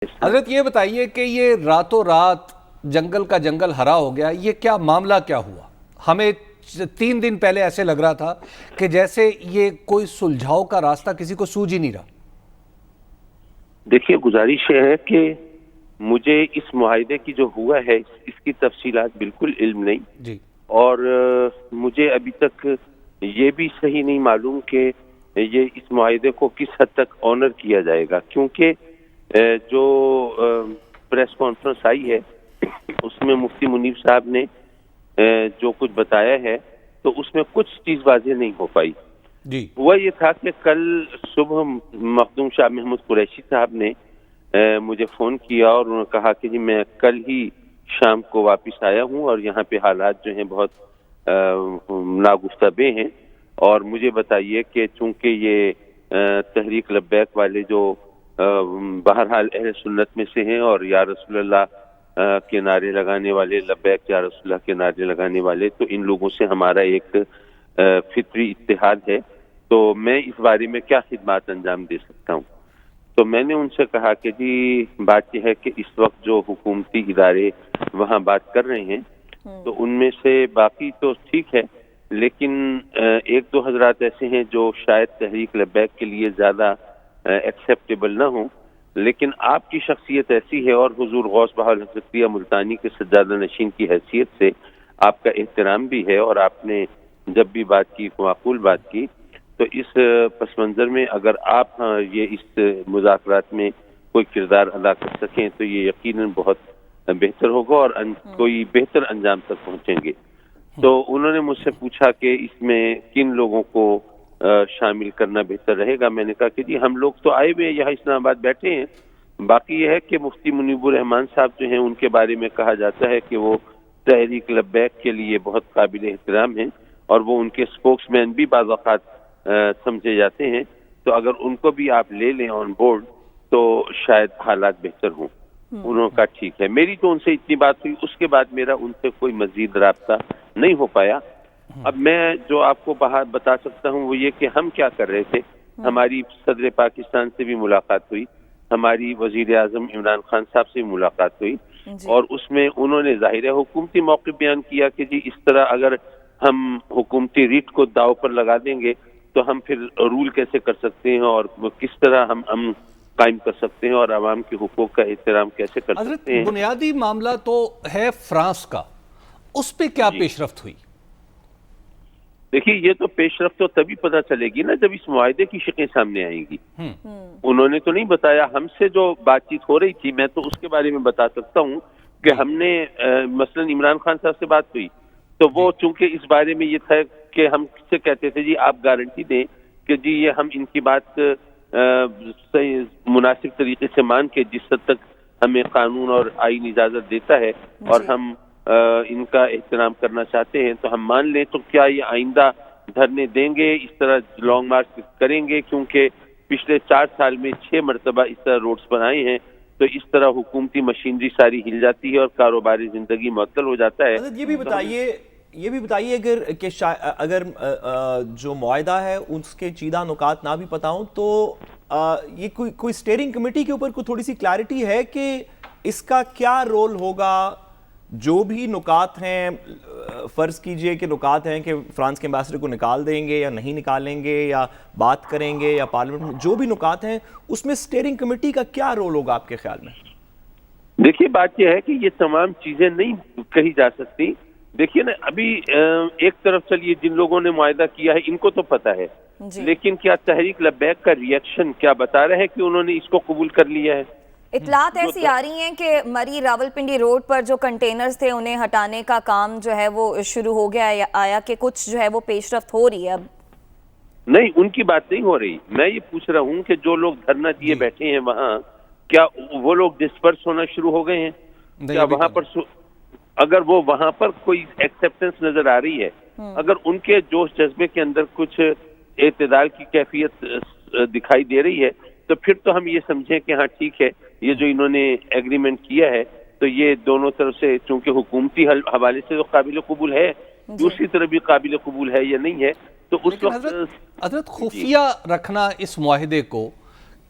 حضرت یہ بتائیے کہ یہ راتوں رات جنگل کا جنگل ہرا ہو گیا، یہ کیا معاملہ کیا ہوا؟ ہمیں 3 دن پہلے ایسے لگ رہا تھا کہ جیسے یہ کوئی سلجھاؤ کا راستہ کسی کو سوجھ ہی نہیں رہا۔ دیکھیے، گزارش یہ ہے کہ مجھے اس معاہدے کی جو ہوا ہے اس کی تفصیلات بالکل علم نہیں جی، اور مجھے ابھی تک یہ بھی صحیح نہیں معلوم کہ یہ اس معاہدے کو کس حد تک آنر کیا جائے گا، کیونکہ جو پریس کانفرنس آئی ہے اس میں مفتی منیر صاحب نے جو کچھ بتایا ہے تو اس میں کچھ چیز واضح نہیں ہو پائی۔ جی، ہوا یہ تھا کہ کل صبح مخدوم شاہ محمود قریشی صاحب نے مجھے فون کیا اور انہوں نے کہا کہ جی میں کل ہی شام کو واپس آیا ہوں اور یہاں پہ حالات جو ہیں بہت ناگفتہ ہیں، اور مجھے بتائیے کہ چونکہ یہ تحریک لبیک والے جو بہرحال اہل سنت میں سے ہیں اور یا رسول اللہ کے نعرے لگانے والے، لبیک یا رسول اللہ کے نعرے لگانے والے، تو ان لوگوں سے ہمارا ایک فطری اتحاد ہے، تو میں اس بارے میں کیا خدمات انجام دے سکتا ہوں۔ تو میں نے ان سے کہا کہ جی بات یہ ہے کہ اس وقت جو حکومتی ادارے وہاں بات کر رہے ہیں تو ان میں سے باقی تو ٹھیک ہے، لیکن 1-2 حضرات ایسے ہیں جو شاید تحریک لبیک کے لیے زیادہ ایکسیپٹیبل نہ ہوں، لیکن آپ کی شخصیت ایسی ہے اور حضور غوث بہاء الحق ملتانی کے سجادہ نشین کی حیثیت سے آپ کا احترام بھی ہے اور آپ نے جب بھی بات کی معقول بات کی، تو اس پس منظر میں اگر آپ یہ اس مذاکرات میں کوئی کردار ادا کر سکیں تو یہ یقیناً بہت بہتر ہوگا اور کوئی بہتر انجام تک پہنچیں گے۔ تو انہوں نے مجھ سے پوچھا کہ اس میں کن لوگوں کو شامل کرنا بہتر رہے گا۔ میں نے کہا کہ جی ہم لوگ تو آئے ہوئے یہاں اسلام آباد بیٹھے ہیں، باقی یہ ہے کہ مفتی منیب الرحمان صاحب جو ہیں ان کے بارے میں کہا جاتا ہے کہ وہ تحریک لبیک کے لیے بہت قابل احترام ہیں اور وہ ان کے اسپوکس مین بھی بعض اوقات سمجھے جاتے ہیں، تو اگر ان کو بھی آپ لے لیں آن بورڈ تو شاید حالات بہتر ہوں۔ انہوں نے کہا ٹھیک ہے۔ میری تو ان سے اتنی بات ہوئی، اس کے بعد میرا ان سے کوئی مزید رابطہ نہیں ہو پایا۔ اب میں جو آپ کو بتا سکتا ہوں وہ یہ کہ ہم کیا کر رہے تھے۔ ہماری صدر پاکستان سے بھی ملاقات ہوئی، ہماری وزیر اعظم عمران خان صاحب سے بھی ملاقات ہوئی اور اس میں انہوں نے ظاہر حکومتی موقف بیان کیا کہ جی اس طرح اگر ہم حکومتی ریٹ کو داؤ پر لگا دیں گے تو ہم پھر رول کیسے کر سکتے ہیں اور کس طرح ہم قائم کر سکتے ہیں اور عوام کے حقوق کا احترام کیسے کر سکتے ہیں۔ بنیادی معاملہ تو ہے فرانس کا، اس پہ کیا پیش رفت ہوئی؟ دیکھیے، یہ تو پیش رفت تو تبھی پتہ چلے گی نا جب اس معاہدے کی شکلیں سامنے آئیں گی۔ انہوں نے تو نہیں بتایا، ہم سے جو بات چیت ہو رہی تھی میں تو اس کے بارے میں بتا سکتا ہوں کہ ہم نے مثلا عمران خان صاحب سے بات ہوئی تو وہ چونکہ اس بارے میں یہ تھا کہ ہم سے کہتے تھے جی آپ گارنٹی دیں کہ جی یہ ہم ان کی بات مناسب طریقے سے مان کے جس حد تک ہمیں قانون اور آئین اجازت دیتا ہے اور ہم ان کا احترام کرنا چاہتے ہیں تو ہم مان لیں، تو کیا یہ آئندہ دھرنے دیں گے، اس طرح لانگ مارچ کریں گے؟ کیونکہ پچھلے 4 سال میں 6 مرتبہ اس طرح روڈز بنائے ہیں، تو اس طرح حکومتی مشینری ساری ہل جاتی ہے اور کاروباری زندگی معطل ہو جاتا ہے۔ یہ بھی بتائیے اگر جو معاہدہ ہے اس کے چیدہ نکات نہ بھی پتہ ہوں تو یہ کوئی اسٹیئرنگ کمیٹی کے اوپر کوئی تھوڑی سی کلیئرٹی ہے کہ اس کا کیا رول ہوگا؟ جو بھی نکات ہیں، فرض کیجئے کہ نکات ہیں کہ فرانس کے ایمبیسڈر کو نکال دیں گے یا نہیں نکالیں گے یا بات کریں گے یا پارلیمنٹ میں، جو بھی نکات ہیں اس میں اسٹیئرنگ کمیٹی کا کیا رول ہوگا آپ کے خیال میں؟ دیکھیے، بات یہ ہے کہ یہ تمام چیزیں نہیں کہی جا سکتی۔ دیکھیے نا، ابھی ایک طرف چلیے جن لوگوں نے معاہدہ کیا ہے ان کو تو پتہ ہے، لیکن کیا تحریک لبیک کا ریئیکشن کیا بتا رہا ہے کہ انہوں نے اس کو قبول کر لیا ہے؟ اطلاعات ایسی آ رہی ہیں کہ مری راولپنڈی روڈ پر جو کنٹینرز تھے انہیں ہٹانے کا کام جو ہے وہ شروع ہو گیا ہے، آیا کہ کچھ جو ہے وہ پیش رفت ہو رہی ہے؟ اب نہیں، ان کی بات نہیں ہو رہی۔ میں یہ پوچھ رہا ہوں کہ جو لوگ دھرنا دیے بیٹھے ہیں وہاں، کیا وہ لوگ ڈسپرس ہونا شروع ہو گئے ہیں؟ کیا وہاں پر اگر وہ وہاں پر کوئی ایکسیپٹنس نظر آ رہی ہے، اگر ان کے جوش جذبے کے اندر کچھ اعتدال کی کیفیت دکھائی دے رہی ہے تو پھر تو ہم یہ سمجھیں کہ ہاں ٹھیک ہے، یہ جو انہوں نے ایگریمنٹ کیا ہے تو یہ دونوں طرف سے چونکہ حکومتی حوالے سے تو قابل قبول ہے، دوسری طرف بھی قابل قبول ہے یا نہیں ہے، تو اس وقت حضرت خفیہ رکھنا اس معاہدے کو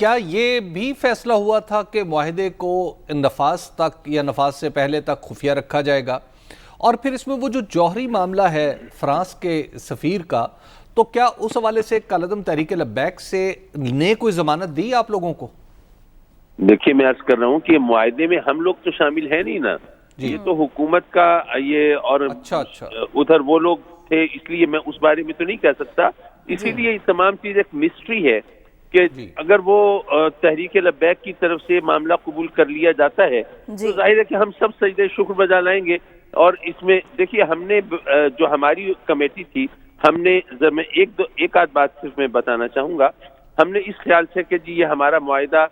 کیا یہ بھی فیصلہ ہوا تھا کہ معاہدے کو نفاذ تک یا نفاذ سے پہلے تک خفیہ رکھا جائے گا؟ اور پھر اس میں وہ جو جوہری معاملہ ہے فرانس کے سفیر کا، تو کیا اس حوالے سے کالعدم تحریک لبیک سے نے کوئی ضمانت دی آپ لوگوں کو؟ دیکھیے میں عرض کر رہا ہوں کہ معاہدے میں ہم لوگ تو شامل ہیں نہیں نا، یہ تو حکومت کا یہ، اور اچھا ادھر وہ لوگ تھے، اس لیے میں اس بارے میں تو نہیں کہہ سکتا. اسی لیے یہ تمام چیز ایک مسٹری ہے کہ اگر وہ تحریک لبیک کی طرف سے معاملہ قبول کر لیا جاتا ہے تو ظاہر ہے کہ ہم سب سجدے شکر بجا لائیں گے. اور اس میں دیکھیے ہم نے جو ہماری کمیٹی تھی، ہم نے میں ایک آدھ بات صرف میں بتانا چاہوں گا. ہم نے اس خیال سے کہ جی یہ ہمارا معاہدہ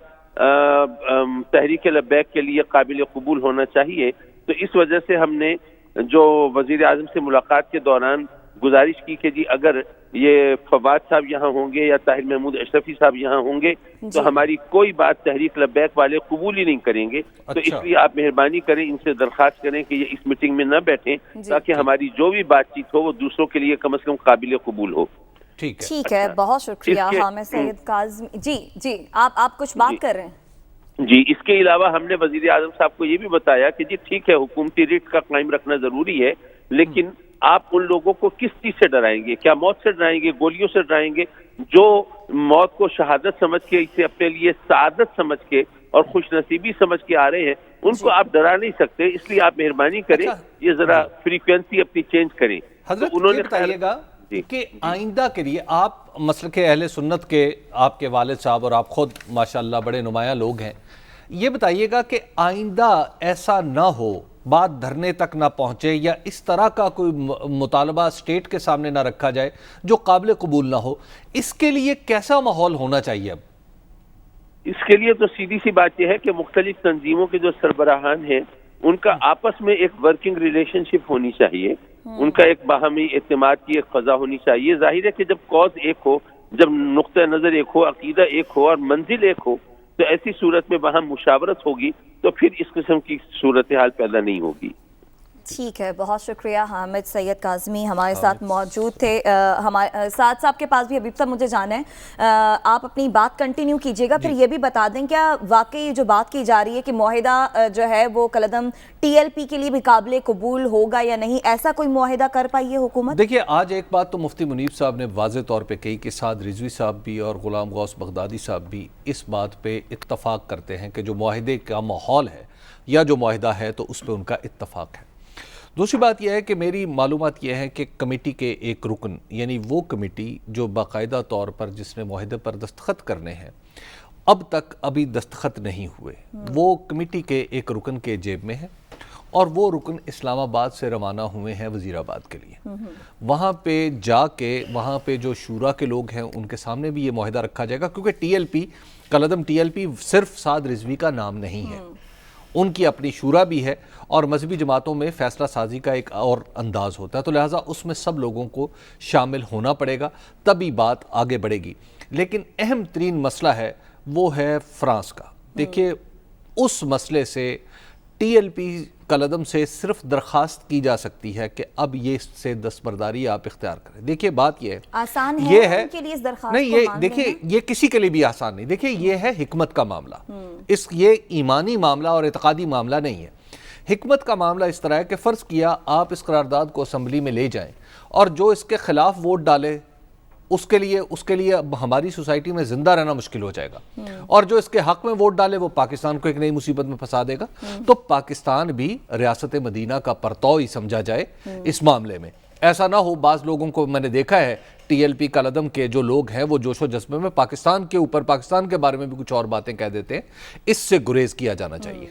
تحریک لبیک کے لیے قابل قبول ہونا چاہیے، تو اس وجہ سے ہم نے جو وزیر اعظم سے ملاقات کے دوران گزارش کی کہ جی اگر یہ فواد صاحب یہاں ہوں گے یا طاہر محمود اشرفی صاحب یہاں ہوں گے تو ہماری کوئی بات تحریک لبیک والے قبول ہی نہیں کریں گے. تو اس لیے آپ مہربانی کریں، ان سے درخواست کریں کہ یہ اس میٹنگ میں نہ بیٹھیں تاکہ ہماری جو بھی بات چیت ہو وہ دوسروں کے لیے کم از کم قابل قبول ہو. ٹھیک ہے، بہت شکریہ حامد سید کاظمی. جی آپ کچھ بات کر رہے ہیں؟ جی، اس کے علاوہ ہم نے وزیر اعظم صاحب کو یہ بھی بتایا کہ جی ٹھیک ہے حکومتی ریٹ کا قائم رکھنا ضروری ہے، لیکن آپ ان لوگوں کو کس چیز سے ڈرائیں گے؟ کیا موت سے ڈرائیں گے، گولیوں سے ڈرائیں گے؟ جو موت کو شہادت سمجھ کے، اسے اپنے لیے سعادت سمجھ کے اور خوش نصیبی سمجھ کے آ رہے ہیں، ان کو آپ ڈرا نہیں سکتے. اس لیے آپ مہربانی کریں یہ ذرا فریکوینسی اپنی چینج کریں. حضرت یہ بتائیے گا کہ آئندہ کے لیے آپ مسلک اہل سنت کے، آپ کے والد صاحب اور آپ خود ماشاءاللہ بڑے نمایاں لوگ ہیں، یہ بتائیے گا کہ آئندہ ایسا نہ ہو، بات دھرنے تک نہ پہنچے یا اس طرح کا کوئی مطالبہ اسٹیٹ کے سامنے نہ رکھا جائے جو قابل قبول نہ ہو، اس کے لیے کیسا ماحول ہونا چاہیے؟ اب اس کے لیے تو سیدھی سی بات یہ ہے کہ مختلف تنظیموں کے جو سربراہان ہیں ان کا آپس میں ایک ورکنگ ریلیشن شپ ہونی چاہیے، ان کا ایک باہمی اعتماد کی ایک فضا ہونی چاہیے. ظاہر ہے کہ جب کاز ایک ہو، جب نقطہ نظر ایک ہو، عقیدہ ایک ہو اور منزل ایک ہو، تو ایسی صورت میں وہاں مشاورت ہوگی تو پھر اس قسم کی صورتحال پیدا نہیں ہوگی. ٹھیک ہے، بہت شکریہ. حامد سید کاظمی ہمارے ساتھ موجود تھے. ہمارے ساتھ صاحب کے پاس بھی حبیب صاحب مجھے جانا ہے، آپ اپنی بات کنٹینیو کیجیے گا. پھر یہ بھی بتا دیں کیا واقعی جو بات کی جا رہی ہے کہ معاہدہ جو ہے وہ کالعدم ٹی ایل پی کے لیے بھی قابل قبول ہوگا یا نہیں، ایسا کوئی معاہدہ کر پائی ہے حکومت؟ دیکھیے آج ایک بات تو مفتی منیب صاحب نے واضح طور پہ کہی کہ سعد رضوی صاحب بھی اور غلام غوث بغدادی صاحب بھی اس بات پہ اتفاق کرتے ہیں کہ جو معاہدے کا ماحول ہے یا جو معاہدہ ہے تو اس پہ ان کا اتفاق ہے. دوسری بات یہ ہے کہ میری معلومات یہ ہے کہ کمیٹی کے ایک رکن، یعنی وہ کمیٹی جو باقاعدہ طور پر جس نے معاہدے پر دستخط کرنے ہیں، اب تک ابھی دستخط نہیں ہوئے، وہ کمیٹی کے ایک رکن کے جیب میں ہے اور وہ رکن اسلام آباد سے روانہ ہوئے ہیں وزیر آباد کے لیے. وہاں پہ جا کے وہاں پہ جو شورا کے لوگ ہیں ان کے سامنے بھی یہ معاہدہ رکھا جائے گا، کیونکہ ٹی ایل پی، کالعدم ٹی ایل پی صرف سعد رضوی کا نام نہیں ہے، ان کی اپنی شورا بھی ہے اور مذہبی جماعتوں میں فیصلہ سازی کا ایک اور انداز ہوتا ہے، تو لہٰذا اس میں سب لوگوں کو شامل ہونا پڑے گا، تبھی بات آگے بڑھے گی. لیکن اہم ترین مسئلہ ہے وہ ہے فرانس کا. دیکھیے اس مسئلے سے ٹی ایل پی کالعدم سے صرف درخواست کی جا سکتی ہے کہ اب یہ اس سے دستبرداری آپ اختیار کریں. دیکھیے بات یہ ہے، آسان یہ ہے ان کے لیے اس درخواست نہیں، کو یہ مان دیکھیے لینا؟ یہ کسی کے لیے بھی آسان نہیں. دیکھیے یہ ہے حکمت کا معاملہ، یہ ایمانی معاملہ اور اعتقادی معاملہ نہیں ہے. حکمت کا معاملہ اس طرح ہے کہ فرض کیا آپ اس قرارداد کو اسمبلی میں لے جائیں اور جو اس کے خلاف ووٹ ڈالے اس کے لیے اب ہماری سوسائٹی میں زندہ رہنا مشکل ہو جائے گا، اور جو اس کے حق میں ووٹ ڈالے وہ پاکستان کو ایک نئی مصیبت میں پھنسا دے گا. تو پاکستان بھی ریاست مدینہ کا پرتو ہی سمجھا جائے اس معاملے میں. ایسا نہ ہو، بعض لوگوں کو میں نے دیکھا ہے ٹی ایل پی کالعدم کے جو لوگ ہیں وہ جوش و جذبے میں پاکستان کے اوپر، پاکستان کے بارے میں بھی کچھ اور باتیں کہہ دیتے ہیں. اس سے گریز کیا جانا چاہیے.